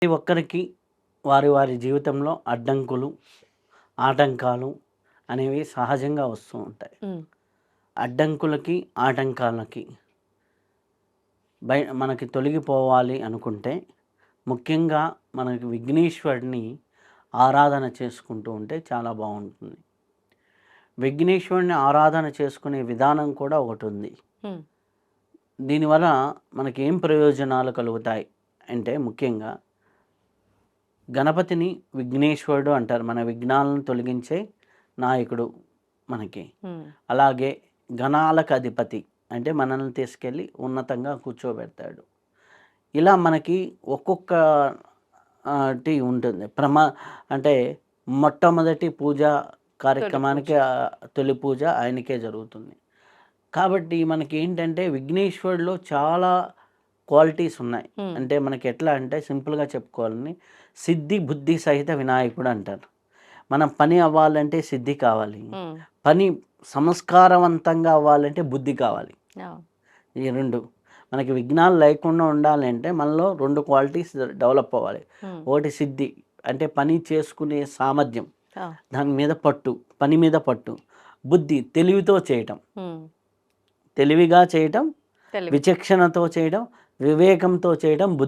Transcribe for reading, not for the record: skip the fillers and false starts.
ప్రతి ఒక్కరికి వారి వారి జీవితంలో అడ్డంకులు, ఆటంకాలు అనేవి సహజంగా వస్తూ ఉంటాయి. హ్మ్. అడ్డంకులకి, ఆటంకాలకి మనకి తొలగిపోవాలి అనుకుంటే ముఖ్యంగా మనకి విఘ్నేశ్వరుడిని ఆరాధన చేసుకుంటూ ఉంటే చాలా బాగుంటుంది. విఘ్నేశ్వరుడిని ఆరాధన చేసుకునే విధానం కూడా ఒకటి ఉంది. హ్మ్. దీనివల్ల మనకేం ప్రయోజనాలు కలుగుతాయి అంటే ముఖ్యంగా గణపతిని విఘ్నేశ్వరుడు అంటారు. మన విఘ్నాలను తొలగించే నాయకుడు మనకి. హ్మ్. అలాగే గణాలకు అధిపతి అంటే మనల్ని తీసుకెళ్ళి ఉన్నతంగా కూర్చోబెడతాడు. ఇలా మనకి ఒక్కొక్క టి ఉంటుంది. అంటే మొట్టమొదటి పూజా కార్యక్రమానికి తొలి పూజ ఆయనకే జరుగుతుంది. కాబట్టి మనకేంటంటే విఘ్నేశ్వరుడిలో చాలా క్వాలిటీస్ ఉన్నాయి. హ్మ్. అంటే మనకి ఎట్లా అంటే సింపుల్‌గా చెప్పుకోవాలని సిద్ధి, బుద్ధి సహిత వినాయకుడు అంటారు. మనం పని అవ్వాలంటే సిద్ధి కావాలి. హ్మ్. పని సంస్కారవంతంగా అవ్వాలంటే బుద్ధి కావాలి. అవును. ఈ 2 మనకి విఘ్నాలు లేకుండా ఉండాలంటే మనలో 2 క్వాలిటీస్ డెవలప్ అవ్వాలి. హ్మ్. ఒకటి సిద్ధి అంటే పని చేసుకునే సామర్థ్యం, ఆ! దాని మీద పట్టు, పని మీద పట్టు. బుద్ధి తెలివితో చేయటం, హ్మ్. తెలివిగా చేయటం, తెలివి. విచక్షణతో చేయడం, వివేకంతో చేయడం బుద్ధి.